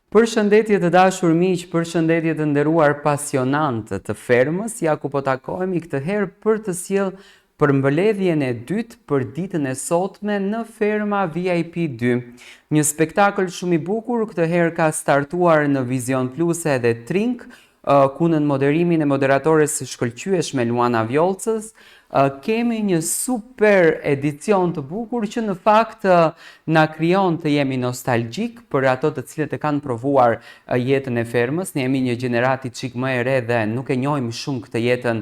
Përshëndetje të dashur miq, përshëndetje të nderuar pasionantë të fermës, ja ku po takohemi këtë herë për të sjellë përmbledhjen e dytë për ditën e sotme në ferma VIP 2. Një spektakël shumë i bukur, këtë herë ka startuar në Vision Plus edhe Trink, ku në moderimin e moderatores së shkëlqyeshme Luana Vjollcës, kemi një super edicion të bukur që në fakt na krijon të jemi nostalgjik për ato të cilët e kanë provuar jetën e fermës. Ne jemi një gjenerati çik më e re dhe nuk e njohim shumë këtë jetën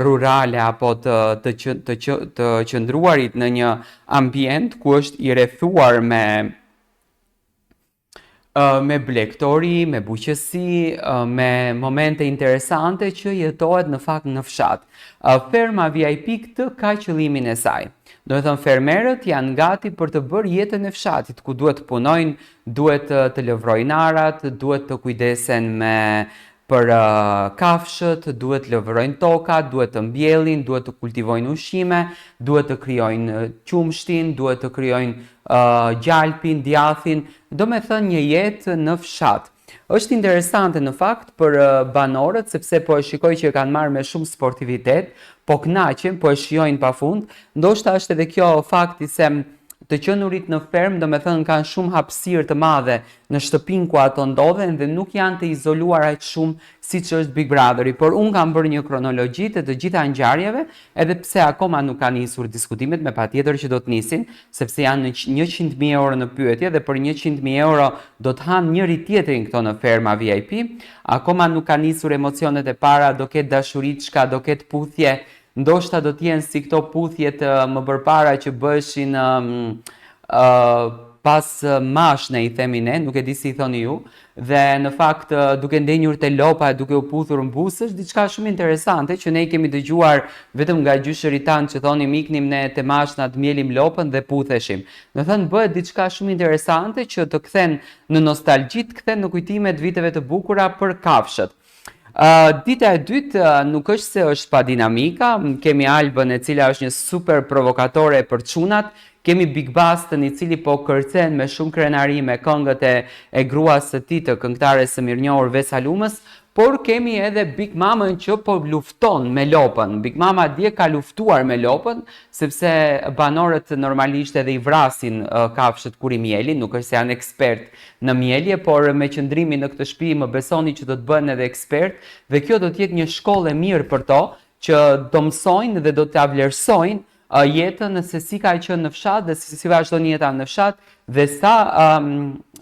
rurale apo të qëndruarit në një ambient ku është i rrethuar me blegtori, me buqësi, me momente interesante që jetohet në fakt në fshat. Ferma VIP këtë ka qëllimin e saj. Do të thënë fermerët janë gati për të bërë jetën e fshatit, ku duhet të punojnë, duhet të lëvrojnë arat, duhet të kujdesen për kafshët, duhet të lëvrojnë tokat, duhet të mbjellin, duhet të kultivojnë ushqime, duhet të krijojnë qumshtin, duhet të krijojnë gjalpin, djathin, do me thënë një jetë në fshat. Është interesante në fakt për banorët, sepse po e shikoj që e kanë marrë me shumë sportivitet, po kënaqen, po e shijojnë pafund. Ndoshta është edhe kjo fakti se të qenurit në fermë, do me thënë kanë shumë hapësirë të madhe në shtëpinë ku ato ndodhen dhe nuk janë të izoluar aq shumë siç është Big Brotheri, por unë kam bërë një kronologji të gjitha ngjarjeve, edhe pse akoma nuk kanë nisur diskutimet, me patjetër që do të nisin, sepse janë 100.000 euro në pyetje dhe për 100.000 euro do të hanë njëri tjetrin këto në ferma VIP. Akoma nuk kanë nisur emocionet e para, do ketë dashuriçka, do ketë puthje. Ndoshta do t'jenë si këto puthjet më përpara që bëshin pas mashne, i themi ne, nuk e di si i thoni ju, dhe në fakt duke ndenjur te lopa, duke u puthur mbusësh, diçka shumë interesante që ne kemi dëgjuar vetëm nga gjyshërit tanë që thonim iknim ne te mashnat, mjelim lopën dhe putheshim. Do thënë bëhet diçka shumë interesante që të kthen në nostalgji, të kthen në kujtimet viteve të bukura për kafshët. Dita e dytë nuk është se është pa dinamika, kemi Albën e cila është një super provokatore për çunat, kemi Big Bastën i cili po kërcen me shumë krenari me këngët e gruas së tij, të këngëtares së mirënjohur Vesa Lumës, por kemi edhe Big Mamën që po lufton me lopën. Big Mama dje ka luftuar me lopën, sepse banorët normalisht edhe i vrasin kafshët kur i mjelin, nuk është se janë ekspert në mjelje, por me qëndrimin në këtë shtëpi më besoni që do të bëhen edhe ekspert, dhe kjo do të jetë një shkollë e mirë për to, që do mësojnë dhe do të vlerësojnë jetën se si ka qenë në fshat dhe si vazhdon jeta në fshat, dhe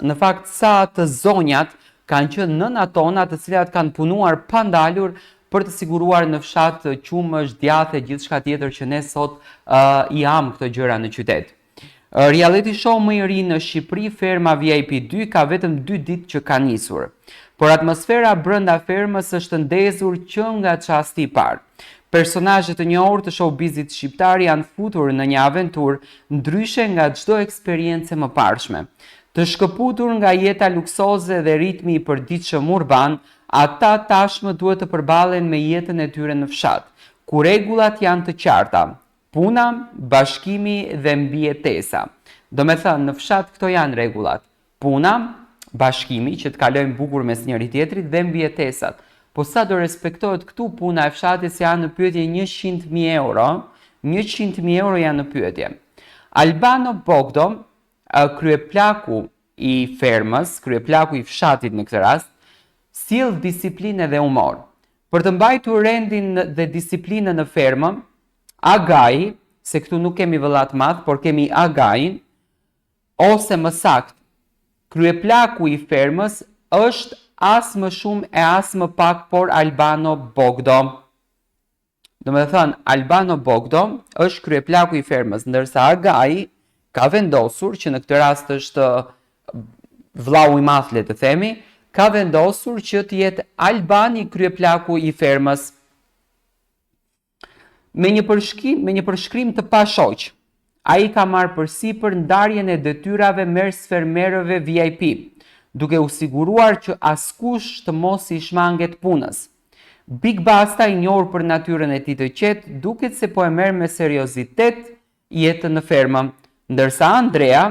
në fakt sa të zonjat kanë qenë nëna tona të cilat kanë punuar pa ndalur për të siguruar në fshat qumësh, djathe, gjithçka tjetër që ne sot i am këto gjëra në qytet. Reality show më i ri në Shqipëri, ferma VIP 2, ka vetëm 2 ditë që ka nisur. Por atmosfera brenda fermës është ndezur që nga çasti i parë. Personazhet të njohur të showbizit shqiptar janë futur në një aventurë ndryshe nga çdo eksperiencë më parshme. Të shkëputur nga jeta luksoze dhe ritmi i përditshëm urban, ata tashmë duhet të përballen me jetën e tyre në fshat, ku rregullat janë të qarta: puna, bashkimi dhe mbijetesa. Do me thënë, në fshat këto janë rregullat: puna, bashkimi që të kalojmë bukur mes njëri tjetrit dhe mbijetesat. Po sa do respektohet këtu puna e fshatit, se janë në pyetje 100.000 euro, 100.000 euro janë në pyetje. Albano Bogdo, kryeplaku i fermës, kryeplaku i fshatit në këtë rast, sjell disiplinë dhe humor. Për të mbajtur rendin dhe disiplinën në fermë, Agai, se këtu nuk kemi vëllat madh, por kemi Again, ose më sakt, kryeplaku i fermës është as më shumë e as më pak, por Albano Bogdo. Do me thënë, Albano Bogdo është kryeplaku i fermës, ndërsa Agai ka vendosur, që në këtë rast është vllau i madh le të themi, ka vendosur që të jetë Albani kryeplaku i fermës. Me një përshkrim të pashoq, ai ka marrë përsipër ndarjen e detyrave mes fermerëve VIP, duke u siguruar që askush të mos i shmanget punës. Big Basta, i njohur për natyrën e tij të qetë, duket se po e merr me seriozitet jetën në fermë, ndërsa Andrea,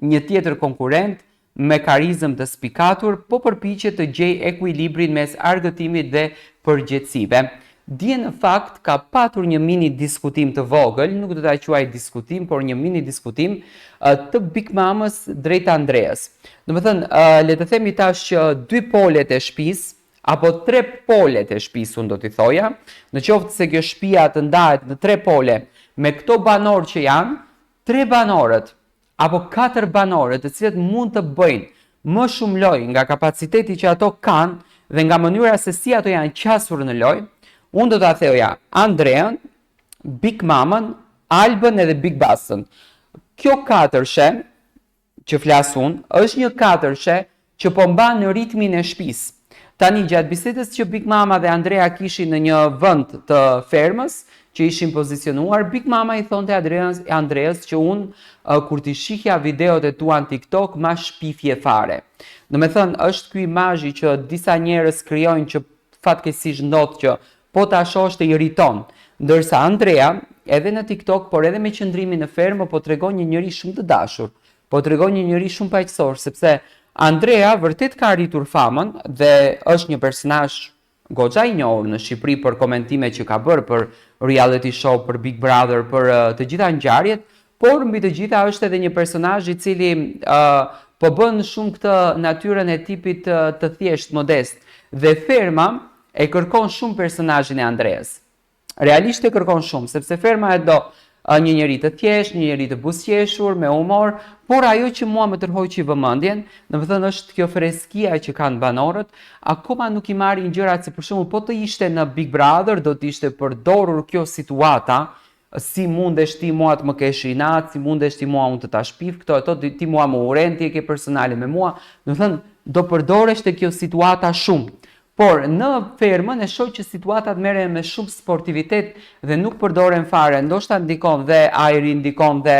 një tjetër konkurrent, me karizëm të spikatur, po përpiqet të gjej ekuilibrin mes argëtimit dhe përgjithësive. Dje në fakt ka patur një mini diskutim të vogël, nuk do ta quaj diskutim, por një mini diskutim të Big Mamës drejt Andreas. Domethënë, le të themi tash që 2 polet e shtëpisë apo 3 polet e shtëpisë, unë do t'i thoja, në qoftë se kjo shtëpia të ndahet në 3 pole me këto banorë që janë, 3 banorët apo 4 banorët të cilët mund të bëjnë më shumë lojë nga kapaciteti që ato kanë dhe nga mënyra se si ato janë qasur në lojë, unë do ta theoja Andrean, Big Mamën, Albën edhe Big Bassën. Kjo 4-she që flas unë është një 4-she që po mban në ritmin e shtëpisë. Tani gjatë bisedës që Big Mama dhe Andrea kishin në një vend të fermës që ishin pozicionuar, Big Mama i thonte Andreas që unë kur t'i shihja videot e tua në TikTok ma shpifje fare. Domethënë është ky imazhi që disa njerëz krijojnë që fatkeqësisht ndodh që po ta shohësh të irriton, ndërsa Andrea edhe në TikTok, por edhe me qëndrimin në fermë, po tregon një njerëz shumë të dashur, po tregon një njerëz shumë paqësor, sepse Andrea vërtet ka arritur famën dhe është një personazh goxha i njohur në Shqipëri për komentimet që ka bërë për reality show, për Big Brother, për të gjitha ngjarjet, por mbi të gjitha është edhe një personazh i cili po bën shumë këtë natyrën e tipit të thjesht, modest, dhe ferma e kërkon shumë personazhin e Andreas. Realisht e kërkon shumë, sepse ferma e do një njeri të thjesht, një njeri të buzëqeshur, me humor, por ajo që mua më tërhoqi vëmendjen, domethënë është kjo freskia që kanë banorët, akoma nuk i marrin gjërat, se për shembull po të ishte në Big Brother, do të ishte përdorur kjo situata, si mundesh ti mua të më kesh inat, si mundesh ti mua unë të ta shpif këto, ti mua më uren, ti e ke personale me mua, domethënë do përdoresh te kjo situata shumë. Por në fermën e shoh që situatat merren me shumë sportivitet dhe nuk përdoren fare, ndoshta ndikon dhe ajri, ndikon dhe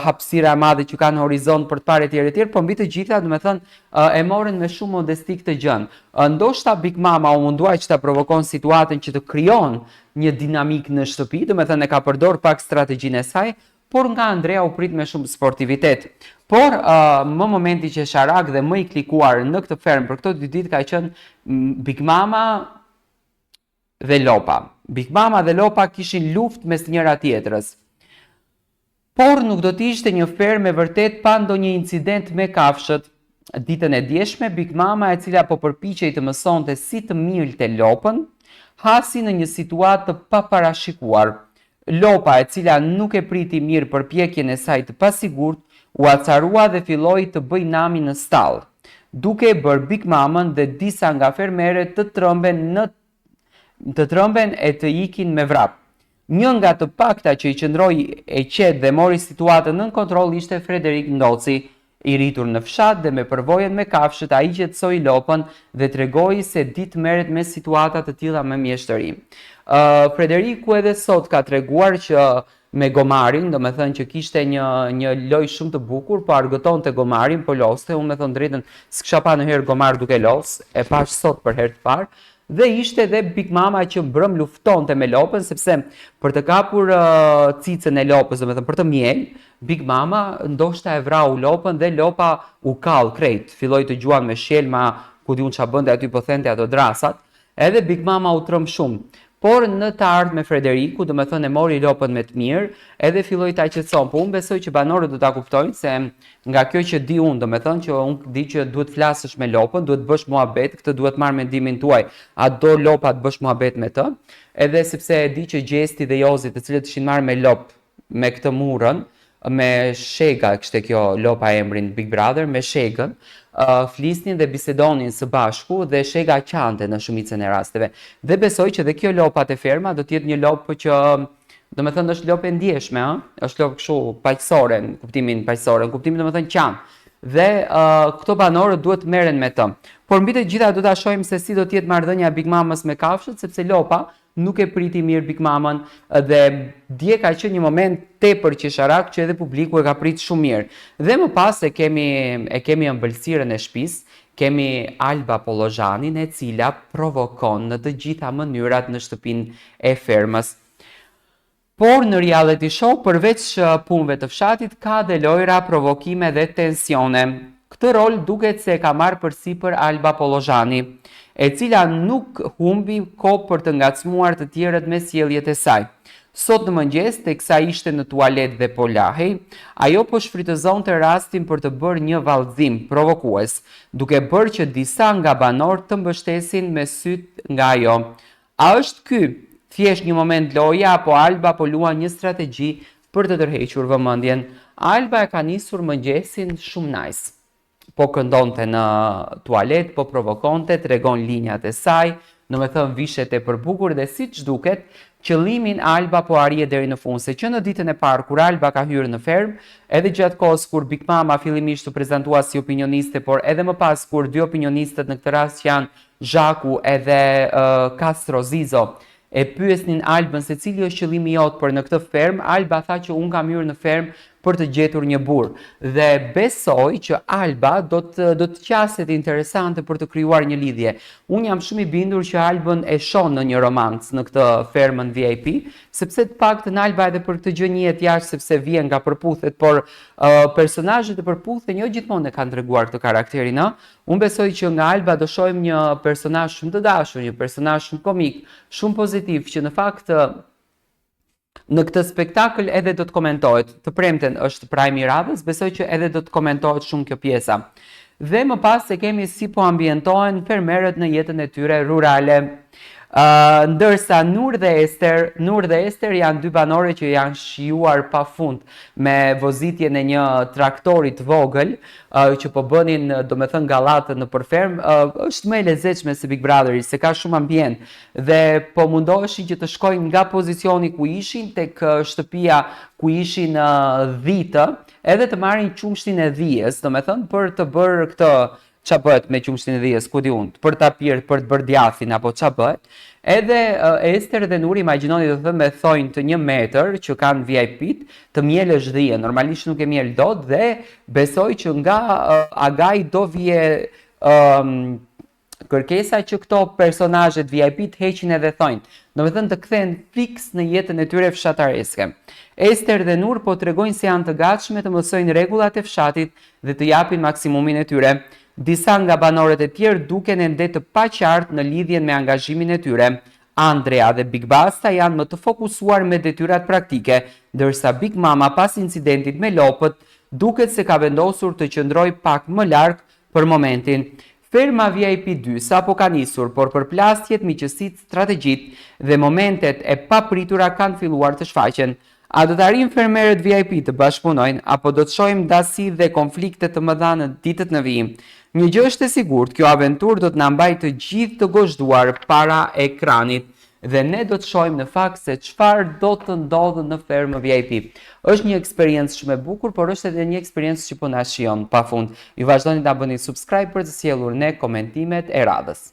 hapësira e madhe që kanë horizont për të parë etj, por mbi të gjitha, domethënë e morën me shumë modesti këtë gjën. Ndoshta Big Mama u munduaj që ta provokon situatën që të krijon një dinamik në shtëpi, domethënë e ka përdor pak strategjinë e saj, por nga Andrea u prit me shumë sportivitet. Por më momenti që sharak dhe më i klikuar në këtë fermë për këto 2 ditë ka qenë Big Mama dhe Lopa. Big Mama dhe Lopa kishin luftë mes njëra tjetrës. Por nuk do të ishte një fermë e vërtet pa ndonjë incident me kafshët. Ditën e djeshme, Big Mama, e cila po përpiqej të mësonte si të milte Lopën, hasi në një situatë të paparashikuar. Lopa, e cila nuk e priti mirë përpjekjen e saj të pasigurt, u acarua dhe filloi të bëj nami në stall, duke e bërë Big Mamën dhe disa nga fermerët të trëmben e të ikin me vrap. Një nga të pakta që i qëndroi e qetë dhe mori situatën nën kontroll ishte Frederik Ndoci, i rritur në fshat dhe me përvojën me kafshët, ai qetësoi Lopën dhe tregoi se ditë merret me situata të tilla me mjeshtëri. Frederiku edhe sot ka treguar që me gomarin, do me thënë që kishte një loj shumë të bukur, po argëton të gomarin, po loste, unë me thënë drejtën, s'kisha pa në herë gomar duke los, e pash sot për herë të parë, dhe ishte dhe Big Mama që mbrëm luftonte me Lopën, sepse për të kapur cicën e Lopës, do me thënë për të mjel, Big Mama ndoshta e vrau Lopën dhe Lopa u kall krejt, filloi të gjuan me shelma, ku di unë qa bënde aty po thente ato drasat, edhe Big Mama u trëm shumë. Por në të ardhë me Frederiku, do me thënë e mori Lopën me të mirë, edhe filloi ta qetëson, po unë besoj që banorët do ta kuptojnë se nga kjo që di unë, do me thënë që unë di që duhet flasësh me Lopën, duhet bësh muhabet, këtë duhet marrë mendimin tuaj, a do Lopa të bësh muhabet me të, edhe sepse e di që Gjesti dhe Jozi, të cilët ishin marrë me Lopë, me këtë murën, me Shega, kishte kjo Lopa emrin Big Brother, me Shegën, flisnin dhe bisedonin së bashku dhe Shega qante në shumicën e rasteve. Dhe besoj që dhe kjo Lopa te ferma do t'jetë një lopë që, do me thënë, është lopë e ndjeshme, është lopë kështu paqësore, në kuptimin paqësore, në kuptimin do me thënë qanë. Dhe këto banorët duhet merren me të. Por mbi të gjitha do ta shohim se si do t'jetë marrëdhënia Big Mamës me kafshët, sepse Lopa nuk e priti mirë Big Mamën dhe dje ka qenë një moment tepër qesharak që edhe publiku e ka prit shumë mirë. Dhe më pas e kemi ëmbëlsirën e shtëpisë, kemi Alba Pollozhanin, e cila provokon në të gjitha mënyrat në shtëpinë e fermës. Por në reality show, përveç punëve të fshatit, ka dhe lojra, provokime dhe tensione. Këtë rol duket se ka marrë përsipër Alba Pollozhani, e cila nuk humbi kohë për të ngacmuar të tjerët me sjelljet e saj. Sot në mëngjes, teksa ishte në tualet dhe po lahej, ajo po shfrytëzonte rastin për të bërë një vallëzim provokues, duke bërë që disa nga banorët të mbështesin me syt nga ajo. A është ky thjesht një moment loje apo Alba po luan një strategji për të tërhequr vëmendjen? Alba e ka nisur mëngjesin shumë nice. Po këndonte në tualet, po provokonte, tregon linjat e saj, në me thënë vishet e përbukur dhe si që duket, qëllimin Alba po arrije deri në fund, se që në ditën e parë kur Alba ka hyrë në ferm, edhe gjatë kohës kur Big Mama fillimisht u prezantua si opinioniste, por edhe më pas kur dy opinionistët në këtë rast që janë Zhaku edhe Castro Zizo, e pyesnin Albën se cili është qëllimi jot për në këtë ferm, Alba tha që unë kam hyrë në ferm për të gjetur një burr. Dhe besoj që Alba do të qaset interesante për të krijuar një lidhje. Unë jam shumë i bindur që Albën e shoh në një romancë në këtë fermën VIP, sepse të paktën Alba edhe për këtë gjë njihet jashtë sepse vjen nga përputhet, por personazhet e përputhen jo gjithmonë e kanë treguar këtë karakterin, ëh. Unë besoj që nga Alba do shohim një personazh shumë të dashur, një personazh shumë komik, shumë pozitiv, që në fakt në këtë spektakël edhe do të komentohet. Të premten është Prime i radhës, besoj që edhe do të komentohet shumë kjo pjesa. Dhe më pas se kemi si po ambientohen fermerët në jetën e tyre rurale. Ndërsa Nur dhe Ester janë dy banore që janë shijuar pafund me vozitjen e një traktori të vogël që po bënin domethënë gallatën në përferm. Është më e lezetshme se Big Brotheri, se ka shumë ambient dhe po mundoheshin që të shkojnë nga pozicioni ku ishin tek shtëpia ku ishin dhitë, edhe të marrin qumshtin e dhijes, domethënë për të bërë këtë. Qa bëhet me qumshtin e dhijes, ku di unë, për ta pirë, për të bërë djathin, apo qa bëhet. Edhe Ester dhe Nuri, imagjinoni të thëmë me thojnë të 1 metër që kanë VIP-t, të mjelësh dhije, normalisht nuk e mjel dot, dhe besoj që nga agaj do vje kërkesa që këto personazhet VIP të heqin edhe thojnë, do me thënë të kthehen fiks në jetën e tyre fshatareske. Ester dhe Nur po tregojnë se janë të gatshme të mësojnë rregullat e fshatit dhe të japin maksimumin e tyre. Disa nga banorët e tjerë duken ende të paqartë në lidhjen me angazhimin e tyre. Andrea dhe Big Basta janë më të fokusuar me detyrat praktike, ndërsa Big Mama pas incidentit me lopët duket se ka vendosur të qëndrojë pak më larg për momentin. Ferma VIP 2 sapo ka nisur, por përplasjet, miqësitë, strategjit dhe momentet e papritura kanë filluar të shfaqen. A do të arrijnë fermerët VIP të bashkëpunojnë, apo do të shohim dasi dhe konflikte të mëdha në ditët në vijim? Një gjë është e sigurt, kjo aventurë do të na mbajë të gjithë të gozhduar para ekranit dhe ne do të shohim në fakt se çfarë do të ndodhë në fermë VIP. Është një eksperiencë shumë e bukur, por është edhe një eksperiencë që po na shijon pafund. Ju vazhdoni ta bëni subscribe për të sjellur ne komentimet e radhës.